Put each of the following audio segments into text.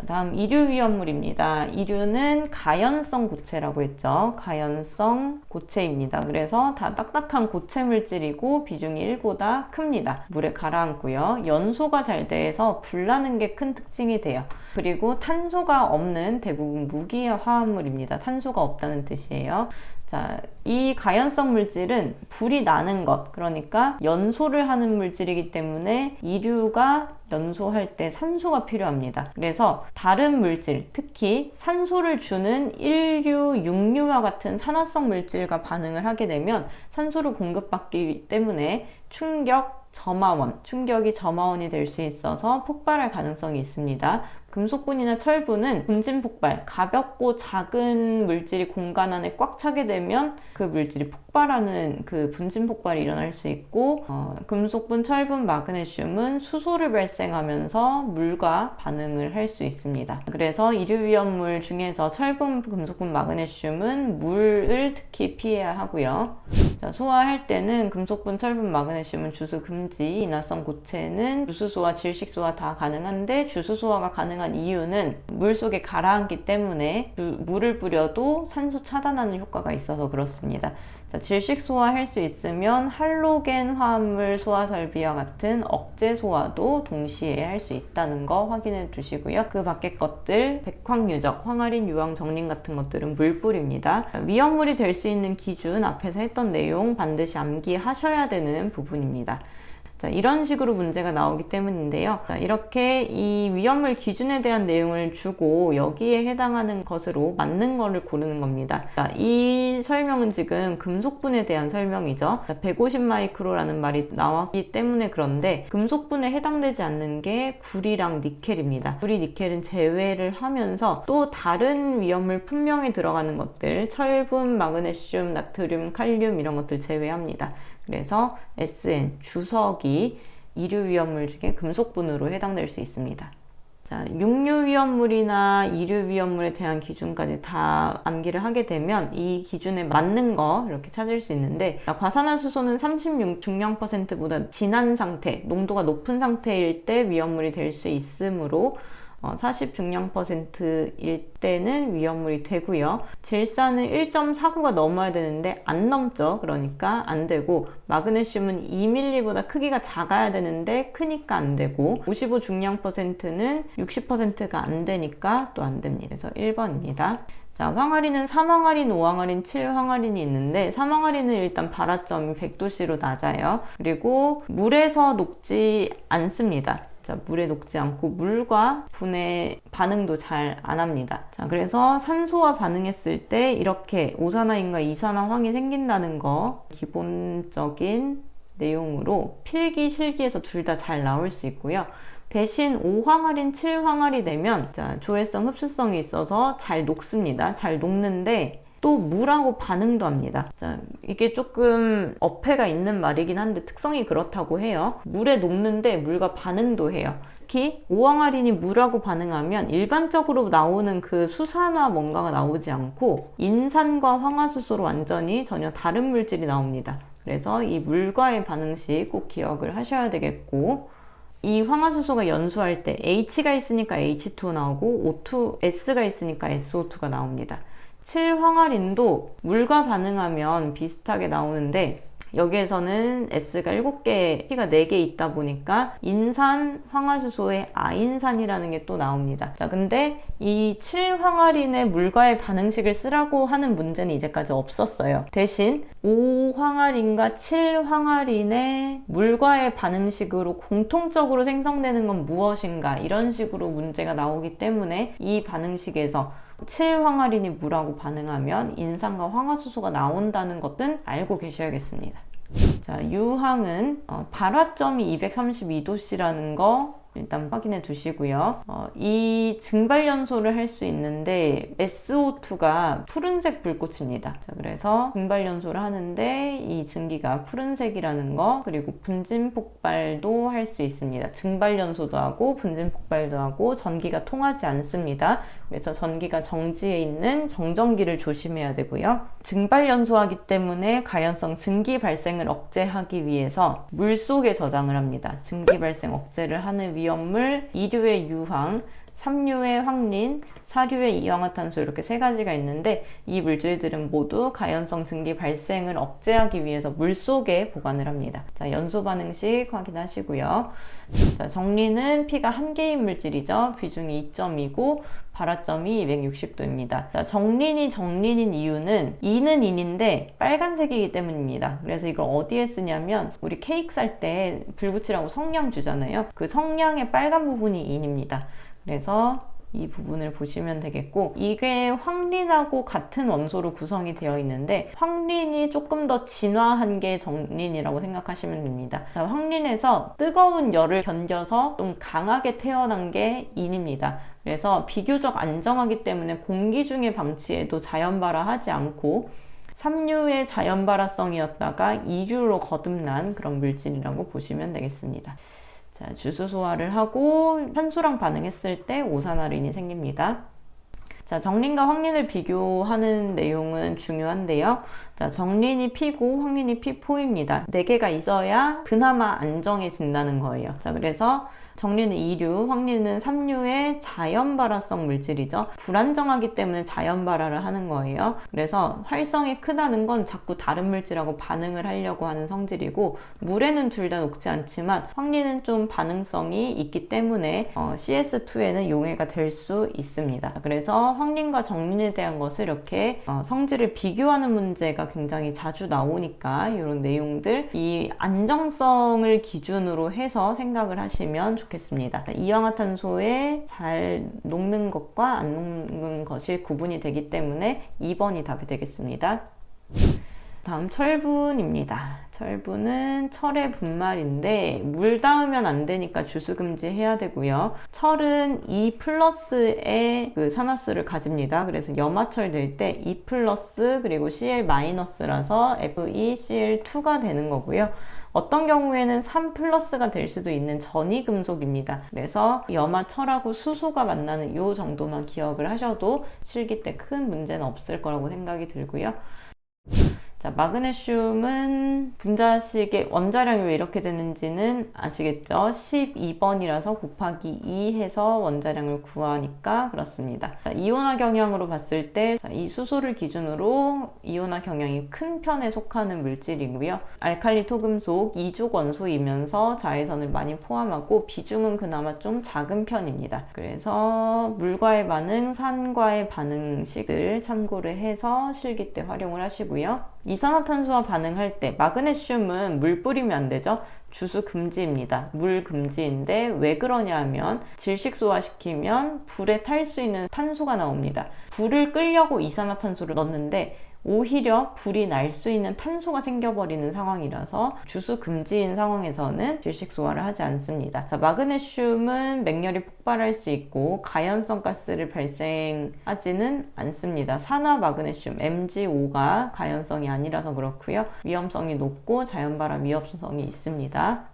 다음 이류위험물입니다. 이류는 가연성 고체라고 했죠. 가연성 고체입니다. 그래서 다 딱딱한 고체 물질이고 비중이 1보다 큽니다. 물에 가라앉고요. 연소가 잘 돼서 불나는 게 큰 특징이 돼요. 그리고 탄소가 없는 대부분 무기의 화합물입니다. 탄소가 없다는 뜻이에요. 자, 이 가연성 물질은 불이 나는 것, 그러니까 연소를 하는 물질이기 때문에 이류가 연소할 때 산소가 필요합니다. 그래서 다른 물질, 특히 산소를 주는 1류, 6류와 같은 산화성 물질과 반응을 하게 되면 산소를 공급받기 때문에 충격이 점화원이 될 수 있어서 폭발할 가능성이 있습니다. 금속분이나 철분은 분진 폭발, 가볍고 작은 물질이 공간 안에 꽉 차게 되면 그 물질이 폭발하는 그 분진 폭발이 일어날 수 있고, 금속분, 철분, 마그네슘은 수소를 발생하면서 물과 반응을 할 수 있습니다. 그래서 이류위험물 중에서 철분, 금속분, 마그네슘은 물을 특히 피해야 하고요. 자, 소화할 때는 금속분, 철분, 마그네슘은 주스 금지, 인화성 고체는 주스소화, 질식소화 다 가능한데 주스소화가 가능한 이유는 물속에 가라앉기 때문에 물을 뿌려도 산소 차단하는 효과가 있어서 그렇습니다. 자, 질식 소화할 수 있으면 할로겐 화합물 소화 설비와 같은 억제 소화도 동시에 할 수 있다는 거 확인해 주시고요. 그 밖의 것들, 백황유적, 황아린, 유황, 정린 같은 것들은 물뿌립니다. 위험물이 될 수 있는 기준 앞에서 했던 내용 반드시 암기하셔야 되는 부분입니다. 자, 이런 식으로 문제가 나오기 때문인데요. 자, 이렇게 이 위험물 기준에 대한 내용을 주고 여기에 해당하는 것으로 맞는 거를 고르는 겁니다. 자, 이 설명은 지금 금속분에 대한 설명이죠. 150 마이크로라는 말이 나왔기 때문에 그런데 금속분에 해당되지 않는 게 구리랑 니켈입니다. 구리, 니켈은 제외를 하면서 또 다른 위험물 품명에 들어가는 것들, 철분, 마그네슘, 나트륨, 칼륨 이런 것들 제외합니다. 그래서 SN, 주석이 이류위험물 중에 금속분으로 해당될 수 있습니다. 자, 육류위험물이나 이류위험물에 대한 기준까지 다 암기를 하게 되면 이 기준에 맞는 거 이렇게 찾을 수 있는데, 과산화수소는 36 중량%보다 진한 상태, 농도가 높은 상태일 때 위험물이 될 수 있으므로 40 중량%일 때는 위험물이 되고요. 질산은 1.49가 넘어야 되는데 안 넘죠. 그러니까 안 되고, 마그네슘은 2mm보다 크기가 작아야 되는데 크니까 안 되고, 55 중량%는 60%가 안 되니까 또 안 됩니다. 그래서 1번입니다. 자, 황아린은 3황아린, 5황아린, 7황아린이 있는데 3황아린은 일단 발화점이 100도씨로 낮아요. 그리고 물에서 녹지 않습니다. 자, 물에 녹지 않고 물과 분해 반응도 잘 안 합니다. 자, 그래서 산소와 반응했을 때 이렇게 오산화인과 이산화황이 생긴다는 거 기본적인 내용으로 필기, 실기에서 둘 다 잘 나올 수 있고요. 대신 5황아린, 7황아리 되면 자, 조회성, 흡수성이 있어서 잘 녹습니다. 잘 녹는데 또 물하고 반응도 합니다. 자, 이게 조금 어폐가 있는 말이긴 한데 특성이 그렇다고 해요. 물에 녹는데 물과 반응도 해요. 특히 5황아린이 물하고 반응하면 일반적으로 나오는 그 수산화 뭔가가 나오지 않고 인산과 황화수소로 완전히 전혀 다른 물질이 나옵니다. 그래서 이 물과의 반응 시 꼭 기억을 하셔야 되겠고, 이 황화수소가 연소할 때 H가 있으니까 H2 나오고 S가 있으니까 SO2가 나옵니다. 7황아린도 물과 반응하면 비슷하게 나오는데 여기에서는 S가 7개, P가 4개 있다 보니까 인산 황화수소의 아인산이라는 게 또 나옵니다. 자, 근데 이 7황아린의 물과의 반응식을 쓰라고 하는 문제는 이제까지 없었어요. 대신 5황아린과 7황아린의 물과의 반응식으로 공통적으로 생성되는 건 무엇인가, 이런 식으로 문제가 나오기 때문에 이 반응식에서 7황아린이 물하고 반응하면 인산과 황화수소가 나온다는 것은 알고 계셔야겠습니다. 자, 유황은 발화점이 232도씨라는 거 일단 확인해 두시고요. 이 증발연소를 할 수 있는데 SO2가 푸른색 불꽃입니다. 자, 그래서 증발연소를 하는데 이 증기가 푸른색이라는 거, 그리고 분진 폭발도 할 수 있습니다. 증발연소도 하고 분진 폭발도 하고 전기가 통하지 않습니다. 그래서 전기가 정지해 있는 정전기를 조심해야 되고요. 증발연소하기 때문에 가연성 증기 발생을 억제하기 위해서 물속에 저장을 합니다. 증기 발생 억제를 하는 위험물, 2류의 유황, 3류의 황린, 4류의 이氧화탄소, 이렇게 세 가지가 있는데 이 물질들은 모두 가연성 증기 발생을 억제하기 위해서 물속에 보관을 합니다. 자, 연소 반응식 확인하시고요. 자, 정리는 P가 한 개인 물질이죠. 비중이 2.2고 발화점이 260도입니다. 자, 정린인 이유는 E는 인인데 빨간색이기 때문입니다. 그래서 이걸 어디에 쓰냐면 우리 케이크 살 때 불 붙이라고 성냥 주잖아요. 그 성냥의 빨간 부분이 인입니다. 그래서 이 부분을 보시면 되겠고, 이게 황린하고 같은 원소로 구성이 되어 있는데 황린이 조금 더 진화한 게 정린이라고 생각하시면 됩니다. 자, 황린에서 뜨거운 열을 견뎌서 좀 강하게 태어난 게 인입니다. 그래서 비교적 안정하기 때문에 공기 중에 방치해도 자연발화하지 않고 3류의 자연발화성이었다가 2류로 거듭난 그런 물질이라고 보시면 되겠습니다. 자, 주수 소화를 하고 산소랑 반응했을 때 오산화른이 생깁니다. 자, 정린과 황린을 비교하는 내용은 중요한데요. 자, 정린이 P고 황린이 P4입니다. 4개가 있어야 그나마 안정해진다는 거예요. 자, 그래서 정린은 2류, 황린은 3류의 자연발화성 물질이죠. 불안정하기 때문에 자연발화를 하는 거예요. 그래서 활성이 크다는 건 자꾸 다른 물질하고 반응을 하려고 하는 성질이고, 물에는 둘 다 녹지 않지만 황린은 좀 반응성이 있기 때문에 CS2에는 용해가 될 수 있습니다. 그래서 황린과 정린에 대한 것을 이렇게 성질을 비교하는 문제가 굉장히 자주 나오니까 이런 내용들, 이 안정성을 기준으로 해서 생각을 하시면 좋겠습니다. 이氧화탄소에 잘 녹는 것과 안 녹는 것이 구분이 되기 때문에 2번이 답이 되겠습니다. 다음 철분입니다. 철분은 철의 분말인데 물 닿으면 안 되니까 주수 금지해야 되고요. 철은 E 플러스의 그 산화수를 가집니다. 그래서 염화철 될 때 E 플러스 그리고 Cl 마이너스라서 FeCl2가 되는 거고요. 어떤 경우에는 3 플러스가 될 수도 있는 전이금속입니다. 그래서 염화철하고 수소가 만나는 이 정도만 기억을 하셔도 실기 때 큰 문제는 없을 거라고 생각이 들고요. 자, 마그네슘은 분자식의 원자량이 왜 이렇게 되는지는 아시겠죠? 12번이라서 곱하기 2 해서 원자량을 구하니까 그렇습니다. 자, 이온화 경향으로 봤을 때 이 수소를 기준으로 이온화 경향이 큰 편에 속하는 물질이고요. 알칼리 토금속 2족 원소이면서 자외선을 많이 포함하고 비중은 그나마 좀 작은 편입니다. 그래서 물과의 반응, 산과의 반응식을 참고를 해서 실기 때 활용을 하시고요. 이산화탄소와 반응할 때 마그네슘은 물 뿌리면 안 되죠. 주수 금지입니다. 물 금지인데 왜 그러냐 하면 질식소화시키면 불에 탈 수 있는 탄소가 나옵니다. 불을 끌려고 이산화탄소를 넣는데 오히려 불이 날 수 있는 탄소가 생겨버리는 상황이라서 주수 금지인 상황에서는 질식소화를 하지 않습니다. 자, 마그네슘은 맹렬히 폭발할 수 있고 가연성 가스를 발생하지는 않습니다. 산화 마그네슘 MgO가 가연성이 아니라서 그렇고요. 위험성이 높고 자연발화 위험성이 있습니다.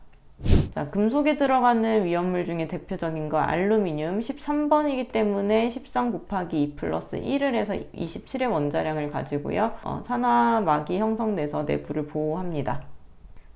자, 금속에 들어가는 위험물 중에 대표적인 거 알루미늄 13번이기 때문에 13 곱하기 2 플러스 1을 해서 27의 원자량을 가지고요. 산화막이 형성돼서 내부를 보호합니다.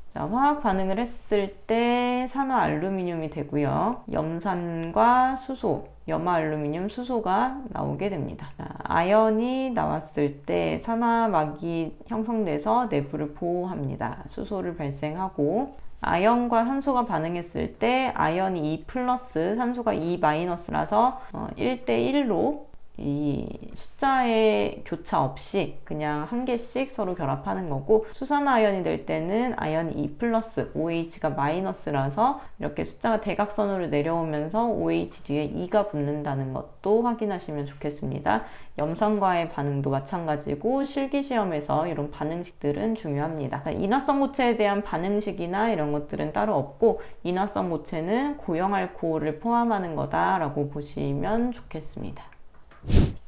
자, 화학 반응을 했을 때 산화 알루미늄이 되고요. 염산과 수소, 염화 알루미늄, 수소가 나오게 됩니다. 자, 아연이 나왔을 때 산화막이 형성돼서 내부를 보호합니다. 수소를 발생하고, 아연과 산소가 반응했을 때 아연이 2 플러스, 산소가 2 마이너스라서 1대1로 이 숫자의 교차 없이 그냥 한 개씩 서로 결합하는 거고, 수산화아연이 될 때는 아연이 2 플러스, OH가 마이너스라서 이렇게 숫자가 대각선으로 내려오면서 OH 뒤에 2가 붙는다는 것도 확인하시면 좋겠습니다. 염산과의 반응도 마찬가지고 실기시험에서 이런 반응식들은 중요합니다. 인화성 고체에 대한 반응식이나 이런 것들은 따로 없고, 인화성 고체는 고형알코올을 포함하는 거다라고 보시면 좋겠습니다.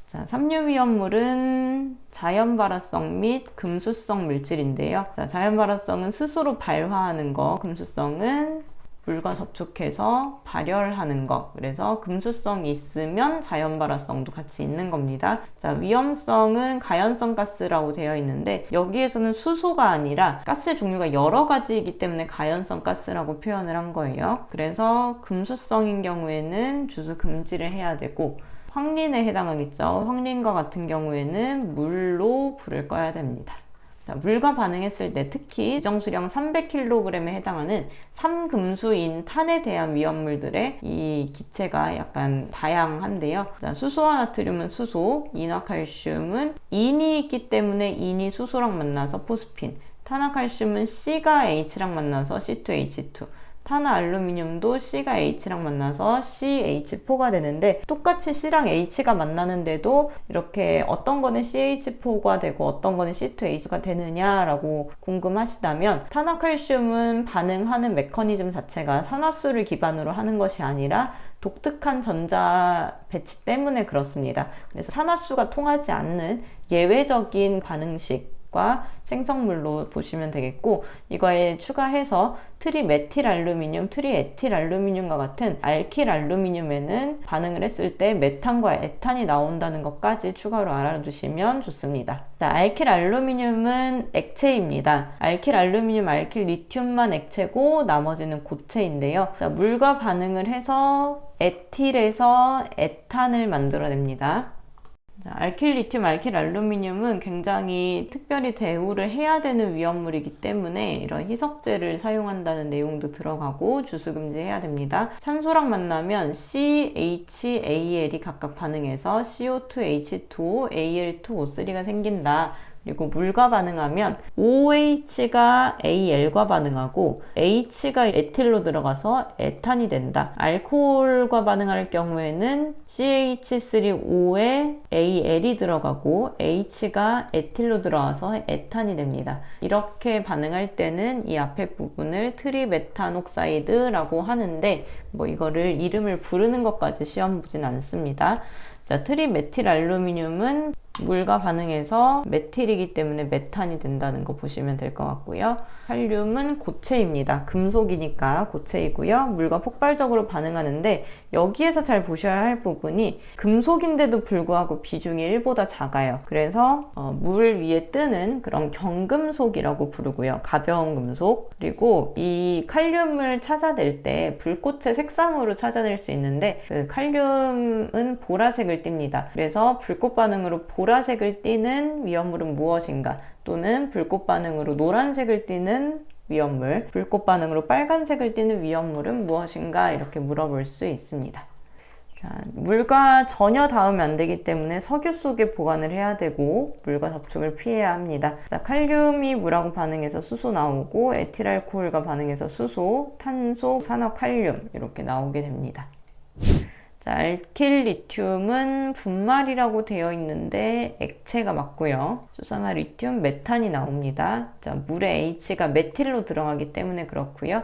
자, 삼류위험물은 자연발화성 및 금수성 물질인데요. 자, 자연발화성은 스스로 발화하는 거, 금수성은 물과 접촉해서 발열하는 거. 그래서 금수성이 있으면 자연발화성도 같이 있는 겁니다. 자, 위험성은 가연성 가스라고 되어 있는데, 여기에서는 수소가 아니라 가스 종류가 여러 가지이기 때문에 가연성 가스라고 표현을 한 거예요. 그래서 금수성인 경우에는 주수 금지를 해야 되고, 황린에 해당하겠죠. 황린과 같은 경우에는 물로 불을 꺼야 됩니다. 자, 물과 반응했을 때 특히 지정수량 300kg에 해당하는 삼금수인 탄에 대한 위험물들의 이 기체가 약간 다양한데요. 자, 수소와 나트륨은 수소, 인화칼슘은 인이 있기 때문에 인이 수소랑 만나서 포스핀, 탄화칼슘은 C가 H랑 만나서 C2H2, 탄화알루미늄도 C가 H랑 만나서 CH4가 되는데, 똑같이 C랑 H가 만나는데도 이렇게 어떤 거는 CH4가 되고 어떤 거는 C2H가 되느냐라고 궁금하시다면, 탄화칼슘은 반응하는 메커니즘 자체가 산화수를 기반으로 하는 것이 아니라 독특한 전자 배치 때문에 그렇습니다. 그래서 산화수가 통하지 않는 예외적인 반응식 생성물로 보시면 되겠고, 이거에 추가해서 트리메틸알루미늄, 트리에틸알루미늄과 같은 알킬알루미늄에는 반응을 했을 때 메탄과 에탄이 나온다는 것까지 추가로 알아두시면 좋습니다. 자, 알킬알루미늄은 액체입니다. 알킬알루미늄, 알킬리튬만 액체고 나머지는 고체인데요. 자, 물과 반응을 해서 에틸에서 에탄을 만들어냅니다. 알킬리튬, 알킬알루미늄은 굉장히 특별히 대우를 해야 되는 위험물이기 때문에 이런 희석제를 사용한다는 내용도 들어가고 주수금지해야 됩니다. 산소랑 만나면 CHAL이 각각 반응해서 CO2H2O, Al2O3가 생긴다. 그리고 물과 반응하면 OH가 AL과 반응하고 H가 에틸로 들어가서 에탄이 된다. 알코올과 반응할 경우에는 CH3O에 AL이 들어가고 H가 에틸로 들어가서 에탄이 됩니다. 이렇게 반응할 때는 이 앞에 부분을 트리메탄옥사이드라고 하는데, 뭐 이거를 이름을 부르는 것까지 시험 보진 않습니다. 자, 트리메틸알루미늄은 물과 반응해서 메틸이기 때문에 메탄이 된다는 거 보시면 될 것 같고요. 칼륨은 고체입니다. 금속이니까 고체이고요. 물과 폭발적으로 반응하는데, 여기에서 잘 보셔야 할 부분이 금속인데도 불구하고 비중이 1보다 작아요. 그래서 물 위에 뜨는 그런 경금속이라고 부르고요. 가벼운 금속. 그리고 이 칼륨을 찾아낼 때 불꽃의 색상으로 찾아낼 수 있는데, 그 칼륨은 보라색을 띱니다. 그래서 불꽃 반응으로 보라색을 띠는 위험물은 무엇인가, 또는 불꽃 반응으로 노란색을 띠는 위험물, 불꽃 반응으로 빨간색을 띠는 위험물은 무엇인가, 이렇게 물어볼 수 있습니다. 자, 물과 전혀 닿으면 안 되기 때문에 석유 속에 보관을 해야 되고, 물과 접촉을 피해야 합니다. 자, 칼륨이 물하고 반응해서 수소 나오고, 에틸알코올과 반응해서 수소, 탄소, 산화칼륨 이렇게 나오게 됩니다. 자, 알킬리튬은 분말이라고 되어 있는데 액체가 맞고요. 수산화 리튬, 메탄이 나옵니다. 자, 물에 H가 메틸로 들어가기 때문에 그렇고요.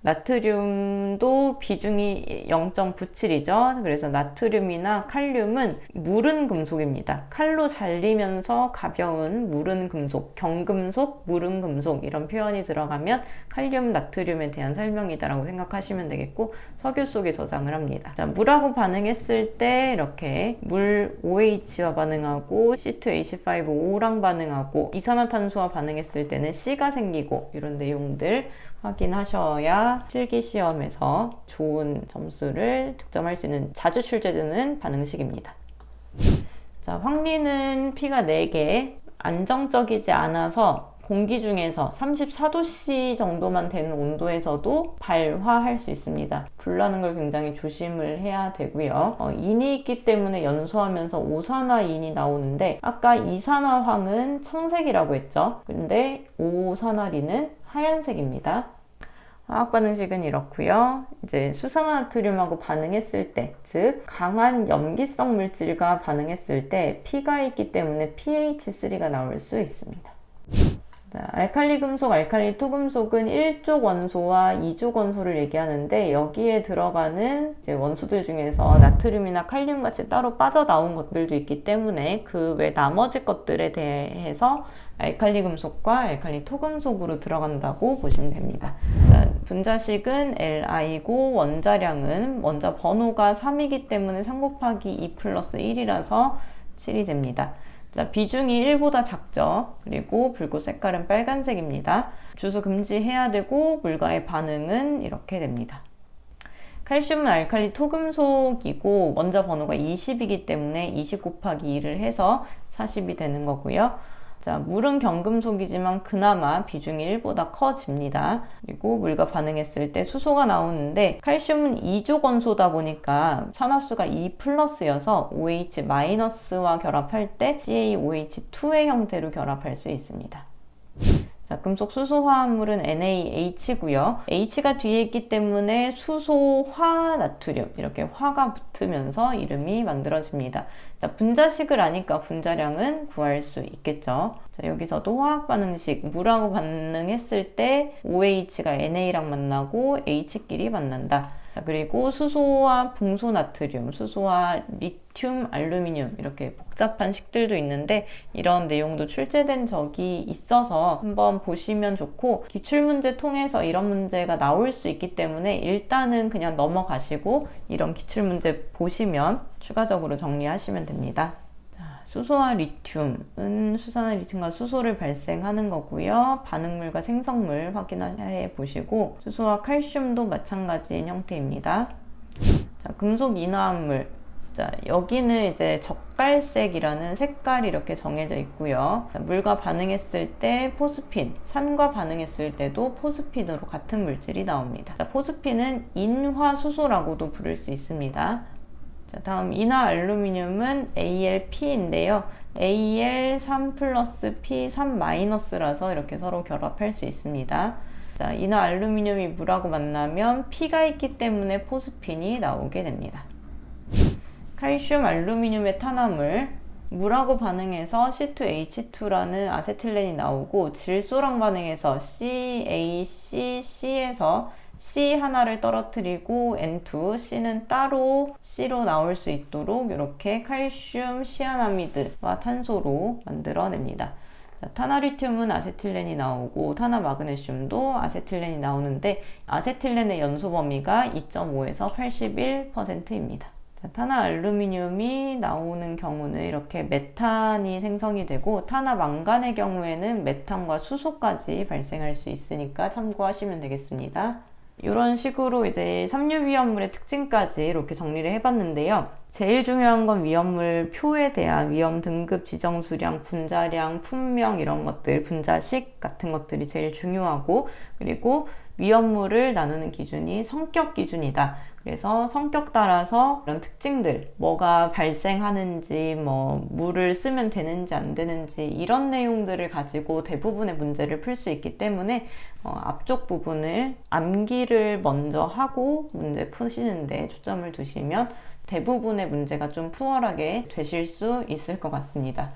나트륨도 비중이 0.97이죠. 그래서 나트륨이나 칼륨은 무른 금속입니다. 칼로 잘리면서 가벼운 무른 금속, 경금속, 무른 금속 이런 표현이 들어가면 칼륨, 나트륨에 대한 설명이다라고 생각하시면 되겠고, 석유 속에 저장을 합니다. 자, 물하고 반응했을 때 이렇게 물 OH와 반응하고 C2H5O랑 반응하고 이산화탄소와 반응했을 때는 C가 생기고, 이런 내용들 확인하셔야 실기시험에서 좋은 점수를 득점할 수 있는 자주 출제되는 반응식입니다. 자, 황리는 P가 4개, 안정적이지 않아서 공기 중에서 34도씨 정도만 되는 온도에서도 발화할 수 있습니다. 불나는 걸 굉장히 조심을 해야 되고요. 인이 있기 때문에 연소하면서 오산화인이 나오는데 아까 이산화황은 청색이라고 했죠. 근데 오산화린은 하얀색입니다. 화학 반응식은 이렇고요. 이제 수산화나트륨하고 반응했을 때, 즉 강한 염기성 물질과 반응했을 때 P가 있기 때문에 pH3가 나올 수 있습니다. 자, 알칼리 금속, 알칼리 토금속은 1족 원소와 2족 원소를 얘기하는데 여기에 들어가는 이제 원소들 중에서 나트륨이나 칼륨 같이 따로 빠져나온 것들도 있기 때문에 그 외 나머지 것들에 대해서 알칼리 금속과 알칼리 토금속으로 들어간다고 보시면 됩니다. 자, 분자식은 Li고 원자량은 원자 번호가 3이기 때문에 3 곱하기 2 플러스 1이라서 7이 됩니다. 자, 비중이 1보다 작죠. 그리고 불꽃 색깔은 빨간색입니다. 주수 금지해야 되고 물과의 반응은 이렇게 됩니다. 칼슘은 알칼리 토금속이고 원자 번호가 20이기 때문에 20 곱하기 2를 해서 40이 되는 거고요. 자, 물은 경금속이지만 그나마 비중이 1보다 커집니다. 그리고 물과 반응했을 때 수소가 나오는데 칼슘은 2족 원소다 보니까 산화수가 2 플러스여서 OH-와 결합할 때 CaOH2의 형태로 결합할 수 있습니다. 자, 금속 수소 화합물은 NaH고요. H가 뒤에 있기 때문에 수소화 나트륨 이렇게 화가 붙으면서 이름이 만들어집니다. 자, 분자식을 아니까 분자량은 구할 수 있겠죠. 자, 여기서도 화학 반응식 물하고 반응했을 때 OH가 NA랑 만나고 H끼리 만난다. 자, 그리고 수소와 붕소 나트륨, 수소와 리튬, 알루미늄 이렇게 복잡한 식들도 있는데 이런 내용도 출제된 적이 있어서 한번 보시면 좋고 기출문제 통해서 이런 문제가 나올 수 있기 때문에 일단은 그냥 넘어가시고 이런 기출문제 보시면 추가적으로 정리하시면 됩니다. 수소와 리튬은 수산화 리튬과 수소를 발생하는 거고요. 반응물과 생성물 확인해 보시고 수소와 칼슘도 마찬가지인 형태입니다. 자, 금속 인화합물. 자, 여기는 이제 적갈색이라는 색깔이 이렇게 정해져 있고요. 자, 물과 반응했을 때 포스핀, 산과 반응했을 때도 포스핀으로 같은 물질이 나옵니다. 자, 포스핀은 인화수소라고도 부를 수 있습니다. 자, 다음 인화 알루미늄은 AlP인데요. Al 3 플러스 P 3 마이너스라서 이렇게 서로 결합할 수 있습니다. 자, 인화 알루미늄이 물하고 만나면 P가 있기 때문에 포스핀이 나오게 됩니다. 칼슘 알루미늄의 탄화물 물하고 반응해서 C2H2라는 아세틸렌이 나오고 질소랑 반응해서 CaCC에서 C 하나를 떨어뜨리고 N2, C는 따로 C로 나올 수 있도록 이렇게 칼슘 시아나미드와 탄소로 만들어냅니다. 자, 탄화리튬은 아세틸렌이 나오고 탄화마그네슘도 아세틸렌이 나오는데 아세틸렌의 연소 범위가 2.5에서 81%입니다. 자, 탄화알루미늄이 나오는 경우는 이렇게 메탄이 생성이 되고 탄화망간의 경우에는 메탄과 수소까지 발생할 수 있으니까 참고하시면 되겠습니다. 이런 식으로 이제 삼류 위험물의 특징까지 이렇게 정리를 해봤는데요. 제일 중요한 건 위험물 표에 대한 위험 등급, 지정 수량, 분자량, 품명 이런 것들, 분자식 같은 것들이 제일 중요하고 그리고 위험물을 나누는 기준이 성격 기준이다. 그래서 성격 따라서 이런 특징들, 뭐가 발생하는지, 뭐 물을 쓰면 되는지 안 되는지 이런 내용들을 가지고 대부분의 문제를 풀 수 있기 때문에 앞쪽 부분을 암기를 먼저 하고 문제 푸시는데 초점을 두시면 대부분의 문제가 좀 수월하게 되실 수 있을 것 같습니다.